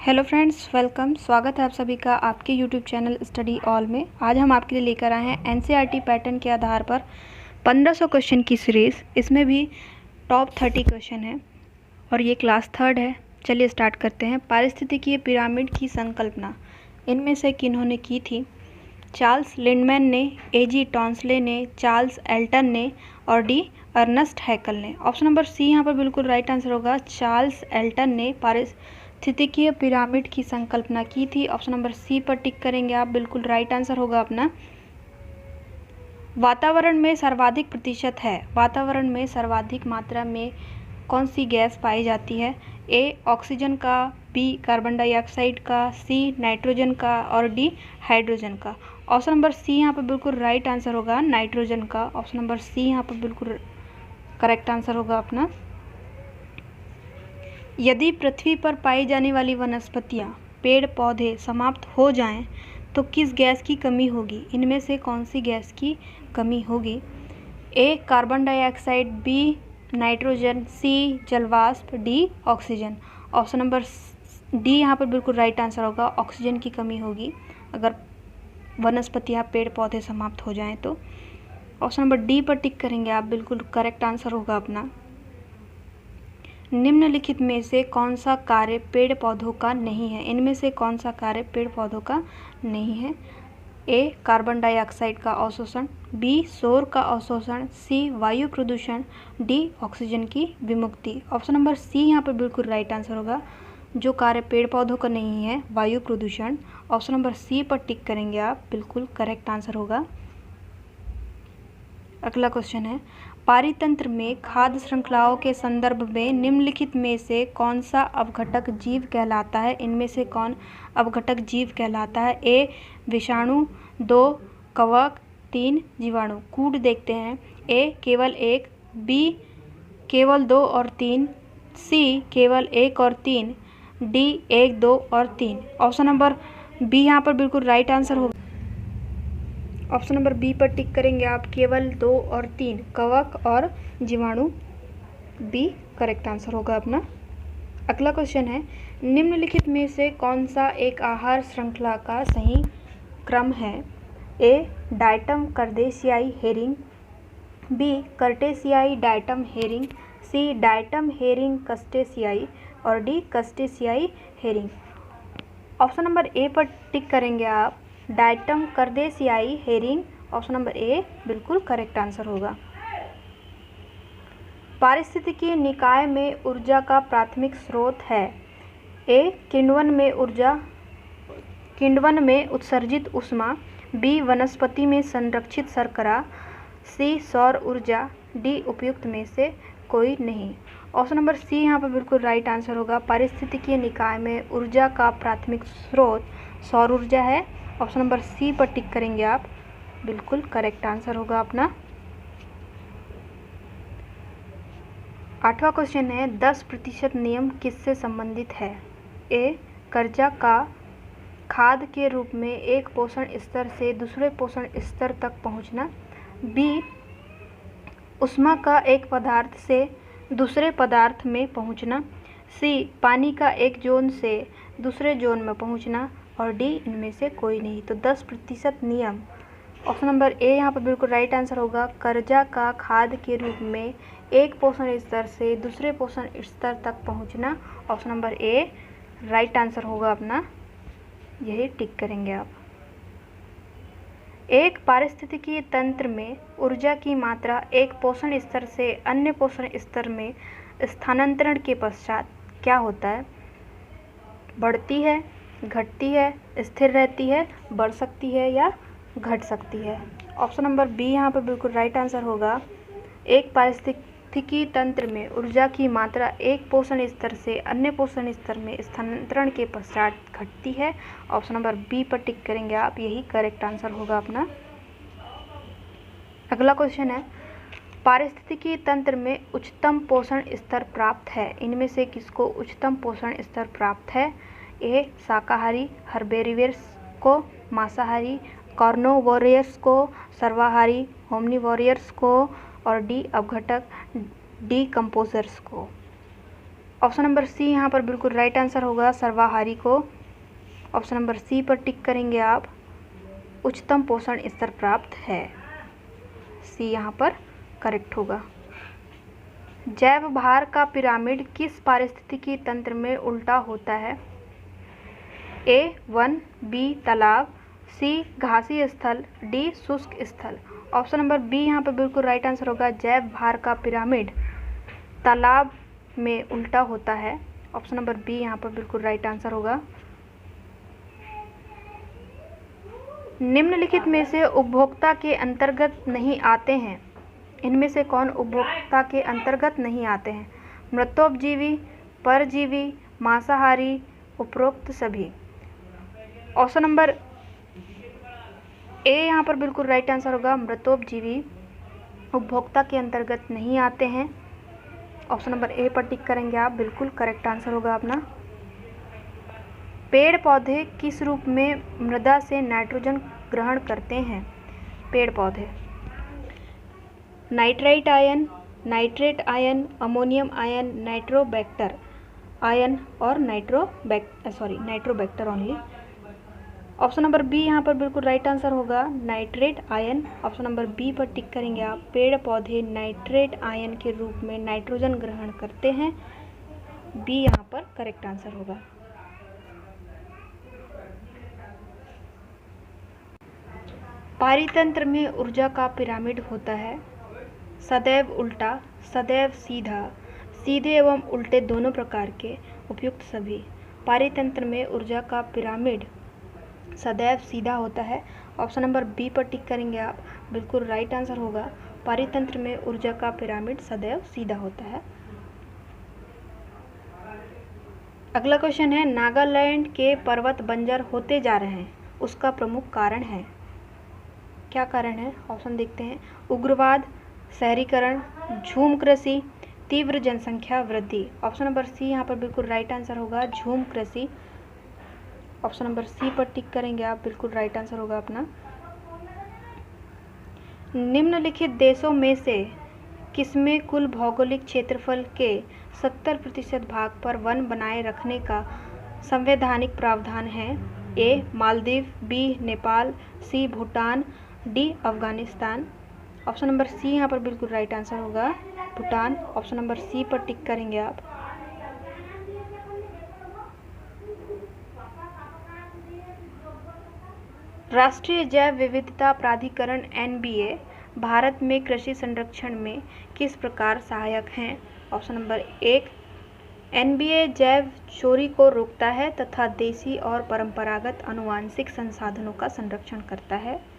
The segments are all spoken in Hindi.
Hello friends, welcome. स्वागत है आप सभी का आपके यूट्यूब चैनल स्टडी ऑल में। आज हम आपके लिए लेकर आए हैं एनसीईआरटी पैटर्न के आधार पर 1500 क्वेश्चन की सीरीज़। इसमें भी टॉप 30 क्वेश्चन है और ये क्लास 3 है। चलिए स्टार्ट करते हैं। पारिस्थितिकीय पिरामिड की संकल्पना इनमें से किन्होंने की थी? चार्ल्स लिंडमैन ने, एजी टॉन्सले ने, चार्ल्स एल्टन ने और डी अर्नस्ट हैकल ने। ऑप्शन नंबर सी यहाँ पर बिल्कुल राइट आंसर होगा। चार्ल्स एल्टन ने पारिस्थितिकीय पिरामिड की संकल्पना की थी। ऑप्शन नंबर सी पर टिक करेंगे आप, बिल्कुल राइट आंसर होगा अपना। वातावरण में सर्वाधिक प्रतिशत है, वातावरण में सर्वाधिक मात्रा में कौन सी गैस पाई जाती है? ए ऑक्सीजन का, बी कार्बन डाइऑक्साइड का, सी नाइट्रोजन का और डी हाइड्रोजन का। ऑप्शन नंबर सी यहाँ पर बिल्कुल राइट आंसर होगा, नाइट्रोजन का। ऑप्शन नंबर सी यहाँ पर बिल्कुल करेक्ट आंसर होगा अपना। यदि पृथ्वी पर पाई जाने वाली वनस्पतियाँ, पेड़ पौधे समाप्त हो जाएं तो किस गैस की कमी होगी? इनमें से कौन सी गैस की कमी होगी? ए कार्बन डाइऑक्साइड, बी नाइट्रोजन, सी जलवाष्प, D oxygen. Option number D यहाँ पर बिल्कुल राइट आंसर होगा, ऑक्सीजन की कमी होगी अगर वनस्पतियाँ, पेड़ पौधे समाप्त हो जाएं तो। ऑप्शन नंबर डी पर टिक करेंगे आप, बिल्कुल करेक्ट आंसर होगा अपना। निम्नलिखित में से कौन सा कार्य पेड़ पौधों का नहीं है? इनमें से कौन सा कार्य पेड़ पौधों का नहीं है? ए कार्बन डाइऑक्साइड का अवशोषण, बी सौर का अवशोषण, सी वायु प्रदूषण, डी ऑक्सीजन की विमुक्ति। ऑप्शन नंबर सी यहाँ पर बिल्कुल राइट आंसर होगा। जो कार्य पेड़ पौधों का नहीं है, वायु प्रदूषण। ऑप्शन नंबर सी पर टिक करेंगे आप, बिल्कुल करेक्ट आंसर होगा। अगला क्वेश्चन है, पारितंत्र में खाद्य श्रृंखलाओं के संदर्भ में निम्नलिखित में से कौन सा अवघटक जीव कहलाता है? इनमें से कौन अवघटक जीव कहलाता है? ए विषाणु, 2 कवक, 3 जीवाणु। कूट देखते हैं। ए केवल 1, बी केवल 2 और 3, सी केवल 1 और 3, डी 1, 2 और 3। ऑप्शन नंबर बी यहाँ पर बिल्कुल राइट आंसर होगा। ऑप्शन नंबर बी पर टिक करेंगे आप, केवल 2 और 3, कवक और जीवाणु। बी करेक्ट आंसर होगा अपना। अगला क्वेश्चन है, निम्नलिखित में से कौन सा एक आहार श्रृंखला का सही क्रम है? ए डायटम कर्देशियाई हेरिंग, बी कर्टेशियाई diatom herring, C diatom herring कस्टेशियाई और डी कस्टेशियाई हेरिंग। ऑप्शन नंबर ए पर टिक करेंगे आप, डायटम कर्देशियाई हेरिंग। ऑप्शन नंबर ए बिल्कुल करेक्ट आंसर होगा। पारिस्थितिकीय निकाय में ऊर्जा का प्राथमिक स्रोत है? ए किण्वन में उत्सर्जित ऊष्मा, बी वनस्पति में संरक्षित शर्करा, सी सौर ऊर्जा, डी उपयुक्त में से कोई नहीं। ऑप्शन नंबर सी यहाँ पर बिल्कुल राइट आंसर होगा। पारिस्थितिकीय निकाय में ऊर्जा का प्राथमिक स्रोत सौर ऊर्जा है। ऑप्शन नंबर सी पर टिक करेंगे आप, बिल्कुल करेक्ट आंसर होगा अपना। 8वां क्वेश्चन है, 10% नियम किससे संबंधित है? ए कर्जा का खाद के रूप में एक पोषण स्तर से दूसरे पोषण स्तर तक पहुंचना, बी ऊष्मा का एक पदार्थ से दूसरे पदार्थ में पहुंचना, सी पानी का एक जोन से दूसरे जोन में पहुंचना और डी इनमें से कोई नहीं। तो 10% नियम, ऑप्शन नंबर ए यहाँ पर बिल्कुल राइट आंसर होगा। कर्जा का खाद के रूप में एक पोषण स्तर से दूसरे पोषण स्तर तक पहुंचना। ऑप्शन नंबर ए राइट आंसर होगा अपना, यही टिक करेंगे आप। एक पारिस्थितिकीय तंत्र में ऊर्जा की मात्रा एक पोषण स्तर से अन्य पोषण स्तर में स्थानांतरण के पश्चात क्या होता है? बढ़ती है, घटती है, स्थिर रहती है, बढ़ सकती है या घट सकती है। ऑप्शन नंबर बी यहाँ पर बिल्कुल राइट आंसर होगा। एक पारिस्थितिकी तंत्र में ऊर्जा की मात्रा एक पोषण स्तर से अन्य पोषण स्तर में स्थानांतरण के पश्चात घटती है। ऑप्शन नंबर बी पर टिक करेंगे आप, यही करेक्ट आंसर होगा अपना। अगला क्वेश्चन है, पारिस्थितिकी तंत्र में उच्चतम पोषण स्तर प्राप्त है? इनमें से किसको उच्चतम पोषण स्तर प्राप्त है? ए शाकाहारी हर्बेरिवर्स को, मांसाहारी कार्निवोरस को, सर्वाहारी ओमनिवोरस को और डी अपघटक डीकम्पोजर्स को। ऑप्शन नंबर सी यहाँ पर बिल्कुल राइट आंसर होगा, सर्वाहारी को। ऑप्शन नंबर सी पर टिक करेंगे आप, उच्चतम पोषण स्तर प्राप्त है। सी यहाँ पर करेक्ट होगा। जैव भार का पिरामिड किस पारिस्थितिकी तंत्र में उल्टा होता है? ए वन, बी तालाब, सी घासी स्थल, डी शुष्क स्थल। ऑप्शन नंबर बी यहाँ पर बिल्कुल राइट आंसर होगा, जैव भार का पिरामिड तालाब में उल्टा होता है। ऑप्शन नंबर बी यहाँ पर बिल्कुल राइट आंसर होगा। निम्नलिखित में से उपभोक्ता के अंतर्गत नहीं आते हैं। इनमें से कौन उपभोक्ता के अंतर्गत नहीं आते हैं? मृतोपजीवी, परजीवी, मांसाहारी, उपरोक्त सभी। ऑप्शन नंबर ए यहाँ पर बिल्कुल राइट आंसर होगा, मृतोपजीवी उपभोक्ता के अंतर्गत नहीं आते हैं। ऑप्शन नंबर ए पर टिक करेंगे आप, बिल्कुल करेक्ट आंसर होगा अपना। पेड़ पौधे किस रूप में मृदा से नाइट्रोजन ग्रहण करते हैं? पेड़ पौधे nitrite ion, nitrate ion, ammonium ion, nitrobacter ion और nitrobacter only. Option number B यहाँ पर बिल्कुल राइट आंसर होगा, nitrate ion. Option number B पर टिक करेंगे आप, पेड़ पौधे नाइट्रेट आयन के रूप में नाइट्रोजन ग्रहण करते हैं। बी यहाँ पर करेक्ट आंसर होगा। पारितंत्र में ऊर्जा का पिरामिड होता है सदैव उल्टा, सदैव सीधा, सीधे एवं उल्टे दोनों प्रकार के, उपयुक्त सभी। पारितंत्र में ऊर्जा का पिरामिड सदैव सीधा होता है। ऑप्शन नंबर बी पर टिक करेंगे आप, बिल्कुल राइट आंसर होगा, पारितंत्र में ऊर्जा का पिरामिड सदैव सीधा होता है। अगला क्वेश्चन है, नागालैंड के पर्वत बंजर होते जा रहे हैं, उसका प्रमुख कारण है? क्या कारण है? ऑप्शन देखते हैं, उग्रवाद, शहरीकरण, झूम कृषि, तीव्र जनसंख्या वृद्धि। ऑप्शन नंबर सी यहाँ पर बिल्कुल राइट आंसर होगा, झूम कृषि। ऑप्शन नंबर सी पर टिक करेंगे आप, बिल्कुल राइट आंसर होगा अपना। निम्नलिखित देशों में से किसमें कुल भौगोलिक क्षेत्रफल के 70% भाग पर वन बनाए रखने का संवैधानिक प्रावधान है? A Maldives, B Nepal, C Bhutan, D Afghanistan. Option number C यहाँ पर बिल्कुल राइट आंसर होगा, भूटान। ऑप्शन नंबर सी पर टिक करेंगे आप। राष्ट्रीय जैव विविधता प्राधिकरण (एनबीए) भारत में कृषि संरक्षण में किस प्रकार सहायक हैं? ऑप्शन नंबर एक, एनबीए जैव चोरी को रोकता है तथा देसी और परंपरागत आनुवंशिक संसाधनों का संरक्षण करता है।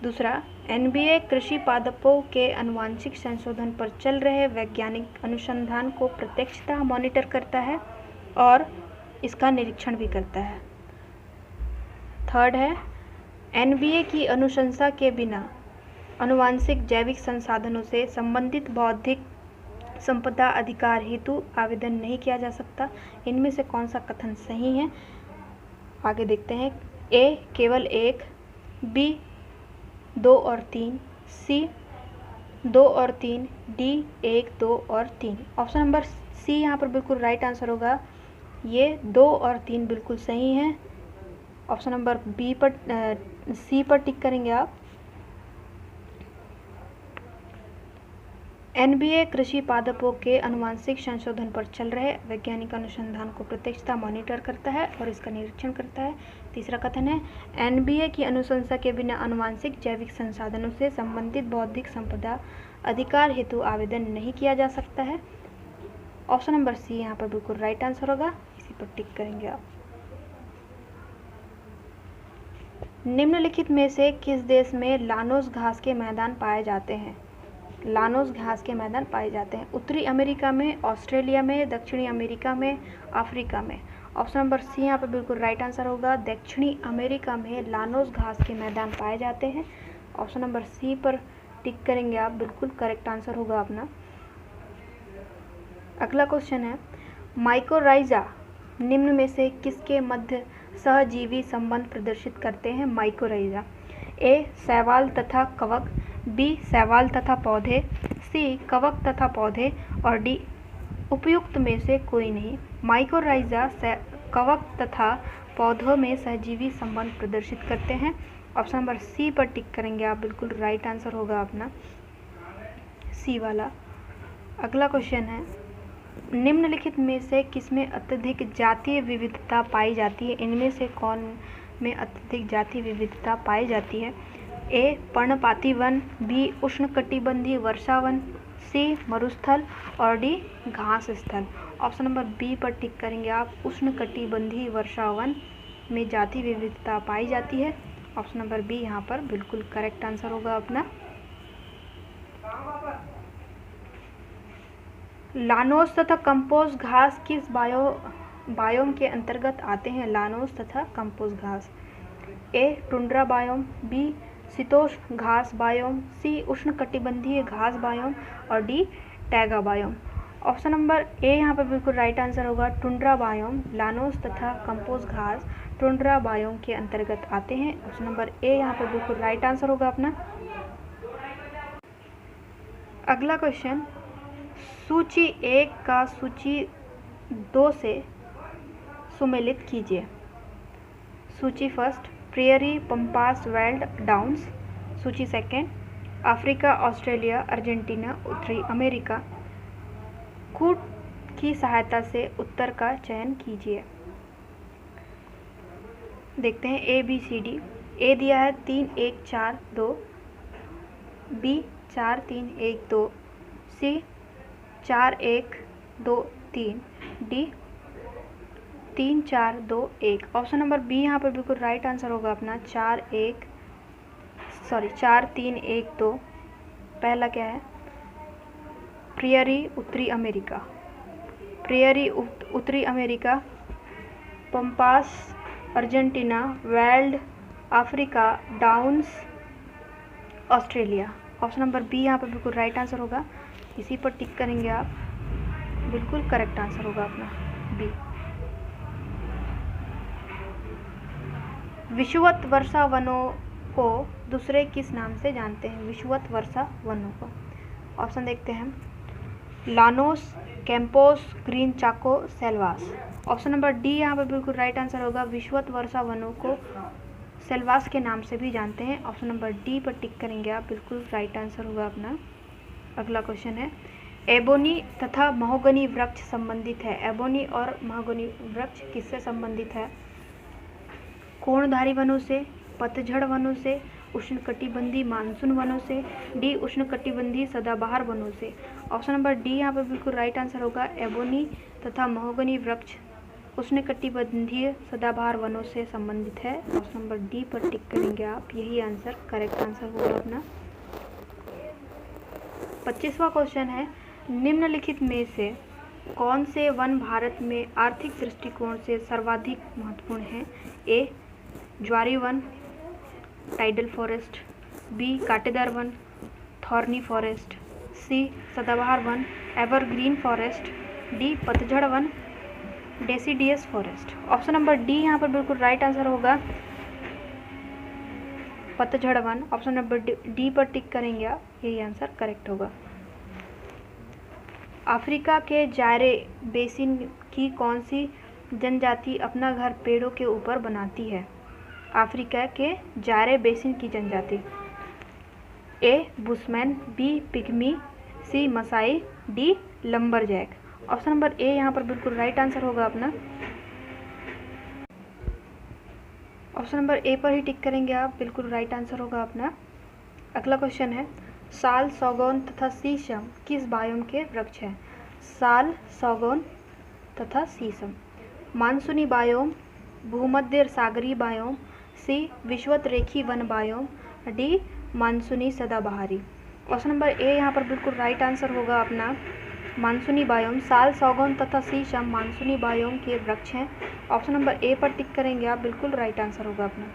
दूसरा, एनबीए कृषि पादपों के आनुवंशिक संशोधन पर चल रहे वैज्ञानिक अनुसंधान को प्रत्यक्षतः मॉनिटर करता है और इसका निरीक्षण भी करता है। थर्ड है, एनबीए की अनुशंसा के बिना आनुवंशिक जैविक संसाधनों से संबंधित बौद्धिक संपदा अधिकार हेतु आवेदन नहीं किया जा सकता। इनमें से कौन सा कथन सही है? आगे देखते हैं। ए केवल एक, बी 2 और 3, सी 2 और 3, डी 1, 2 और 3। ऑप्शन नंबर सी यहाँ पर बिल्कुल राइट आंसर होगा, ये 2 और 3 बिल्कुल सही हैं। ऑप्शन नंबर बी पर सी पर टिक करेंगे आप। एनबीए कृषि पादपों के आनुवंशिक संशोधन पर चल रहे वैज्ञानिक अनुसंधान को प्रत्यक्षता मॉनिटर करता है और इसका निरीक्षण करता है। तीसरा कथन है, एनबीए की अनुशंसा के बिना आनुवंशिक जैविक संसाधनों से संबंधित बौद्धिक संपदा अधिकार हेतु आवेदन नहीं किया जा सकता है। ऑप्शन नंबर सी यहाँ पर बिल्कुल राइट आंसर होगा, इसी पर टिक करेंगे आप। निम्नलिखित में से किस देश में लानोस घास के मैदान पाए जाते हैं? लानोस घास के मैदान पाए जाते हैं उत्तरी अमेरिका में, ऑस्ट्रेलिया में, दक्षिणी अमेरिका में, अफ्रीका में। ऑप्शन नंबर सी यहाँ पर बिल्कुल राइट आंसर होगा, दक्षिणी अमेरिका में लानोस घास के मैदान पाए जाते हैं। ऑप्शन नंबर सी पर टिक करेंगे आप, बिल्कुल करेक्ट आंसर होगा अपना। अगला क्वेश्चन है, माइकोराइजा निम्न में से किसके मध्य सहजीवी संबंध प्रदर्शित करते हैं? माइकोराइजा, ए शैवाल तथा कवक, बी शैवाल तथा पौधे, सी कवक तथा पौधे और डी उपयुक्त में से कोई नहीं। माइकोराइजा कवक तथा पौधों में सहजीवी संबंध प्रदर्शित करते हैं। ऑप्शन नंबर सी पर टिक करेंगे आप, बिल्कुल राइट आंसर होगा अपना सी वाला। अगला क्वेश्चन है, निम्नलिखित में से किसमें अत्यधिक जातीय विविधता पाई जाती है? इनमें से कौन में अत्यधिक जातीय विविधता पाई जाती है? ए पर्णपाती वन, बी उष्णकटिबंधीय वर्षा वन, सी मरुस्थल और डी घास स्थल। ऑप्शन नंबर बी पर टिक करेंगे आप, उष्णकटिबंधीय वर्षा वन में जातीय विविधता पाई जाती है। ऑप्शन नंबर बी यहाँ पर बिल्कुल करेक्ट आंसर होगा अपना। लानोस तथा कंपोज घास किस बायोम के अंतर्गत आते हैं? लानोस तथा कंपोज घास। ए टुंड्रा बायोम, बी शीतोष्ण घास बायोम, सी उष्णकटिबंधीय घास बायोम और D taiga biome. Option number A यहाँ पर बिल्कुल राइट आंसर होगा, टुंड्रा बायोम। लानोस तथा कंपोज घास टुंड्रा बायोम के अंतर्गत आते हैं। ऑप्शन नंबर ए यहाँ पर बिल्कुल राइट आंसर होगा अपना। अगला क्वेश्चन, सूची 1 का सूची 2 से सुमेलित कीजिए। सूची first, prairie pampas weld downs. सूची सेकेंड, अफ्रीका ऑस्ट्रेलिया अर्जेंटीना उत्तरी अमेरिका। कूट की सहायता से उत्तर का चयन कीजिए। देखते हैं ए बी सी डी। ए दिया है 3 1 4 2, बी 4 3 1 2, सी 4 1 2 3, डी 3 4 2 1। ऑप्शन नंबर बी यहाँ पर बिल्कुल राइट आंसर होगा अपना, 4 3 1 2। पहला क्या है? प्रेयरी उत्तरी अमेरिका, प्रेयरी उत्तरी America, pampas Argentina, veld Africa, downs Australia. Option number B यहाँ पर बिल्कुल राइट आंसर होगा, इसी पर टिक करेंगे आप, बिल्कुल करेक्ट आंसर होगा अपना बी। विषुवत वर्षा वनों को दूसरे किस नाम से जानते हैं? विषुवत वर्षा वनों को ऑप्शन देखते हैं, लानोस, कैंपोस, ग्रीन चाको, सेल्वास। ऑप्शन नंबर डी यहाँ पर बिल्कुल राइट आंसर होगा, विषुवत वर्षा वनों को सेल्वास के नाम से भी जानते हैं। ऑप्शन नंबर डी पर टिक करेंगे आप, बिल्कुल राइट आंसर होगा अपना। अगला क्वेश्चन है, एबोनी तथा महोगनी वृक्ष संबंधित है। एबोनी और महोगनी वृक्ष किससे संबंधित है? कोणधारी वनों से, पतझड़ वनों से, उष्णकटिबंधीय मानसून वनों से, डी उष्णकटिबंधीय सदाबहार वनों से। ऑप्शन नंबर डी यहाँ पर बिल्कुल राइट आंसर होगा, एबोनी तथा महोगनी वृक्ष उष्णकटिबंधीय सदाबहार वनों से संबंधित है। ऑप्शन नंबर डी पर टिक करेंगे आप, यही आंसर करेक्ट आंसर होगा अपना। 25वां क्वेश्चन है, निम्नलिखित में से कौन से वन भारत में आर्थिक दृष्टिकोण से सर्वाधिक महत्वपूर्ण है? ए ज्वारी वन, टाइडल फॉरेस्ट, बी कांटेदार वन, थॉर्नी फॉरेस्ट, सी सदाबहार वन, एवरग्रीन फॉरेस्ट, डी पतझड़ one, deciduous forest. Option number D यहाँ पर बिल्कुल राइट आंसर होगा, पतझड़ वन। ऑप्शन नंबर डी पर टिक करेंगे आप, यही आंसर करेक्ट होगा। अफ्रीका के जायरे बेसिन की कौन सी जनजाति अपना घर पेड़ों के ऊपर बनाती है? अफ्रीका के जायरे बेसिन की जनजाति, A bushman, B pygmy, C Masai, D lumberjack. Option number A यहाँ पर बिल्कुल राइट आंसर होगा अपना। ऑप्शन नंबर ए पर ही टिक करेंगे आप, बिल्कुल राइट आंसर होगा अपना। अगला क्वेश्चन है, साल, सौगौन तथा शीशम किस बायोम के वृक्ष हैं? साल, सौगौन तथा शीशम। मानसूनी बायोम, भूमध्य सागरीय बायोम, सी विषुवत रेखी वन बायोम, डी मानसूनी सदाबहारी। ऑप्शन नंबर ए यहाँ पर बिल्कुल राइट आंसर होगा अपना, मानसूनी बायोम। साल, सौगौन तथा शीशम मानसूनी बायोम के वृक्ष हैं। ऑप्शन नंबर ए पर टिक करेंगे आप, बिल्कुल राइट आंसर होगा अपना।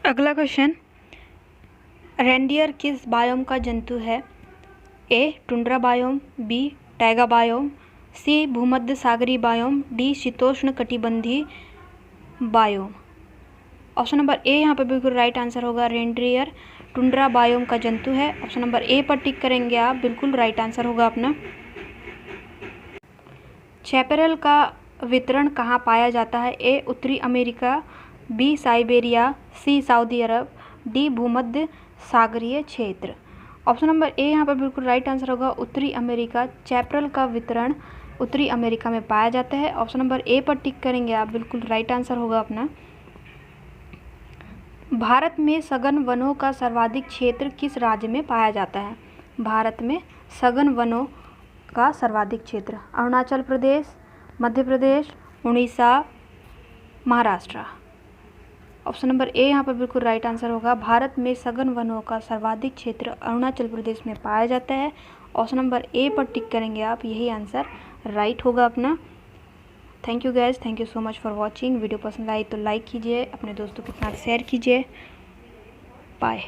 अगला क्वेश्चन, रेंडियर किस बायोम का जंतु है? A tundra biome, B taiga biome, C भूमध्य सागरीय बायोम, डी शीतोष्ण कटिबंधीय बायोम। ऑप्शन नंबर ए यहाँ पर बिल्कुल राइट आंसर होगा, रेंडियर टुंड्रा बायोम का जंतु है। ऑप्शन नंबर ए पर टिक करेंगे आप, बिल्कुल राइट आंसर होगा अपना। चैपेरल का वितरण कहाँ पाया जाता है? ए उत्तरी America, B Siberia, C Saudi Arab, D भूमध्य सागरीय क्षेत्र। ऑप्शन नंबर ए यहाँ पर बिल्कुल राइट आंसर होगा, उत्तरी अमेरिका। चैपेरल का वितरण उत्तरी अमेरिका में पाया जाता है। ऑप्शन नंबर ए पर टिक करेंगे आप, बिल्कुल राइट आंसर होगा अपना। भारत में सघन वनों का सर्वाधिक क्षेत्र किस राज्य में पाया जाता है? भारत में सघन वनों का सर्वाधिक क्षेत्र Arunachal Pradesh, Madhya Pradesh, Orissa, Maharashtra. Option number A यहाँ पर बिल्कुल राइट आंसर होगा। भारत में सघन वनों का सर्वाधिक क्षेत्र अरुणाचल प्रदेश में पाया जाता है। ऑप्शन नंबर ए पर टिक करेंगे आप, यही आंसर राइट होगा अपना। Thank you gas, thank you so much for watching. Video पसंद आई तो लाइक कीजिए, अपने दोस्तों के साथ शेयर कीजिए। बाय।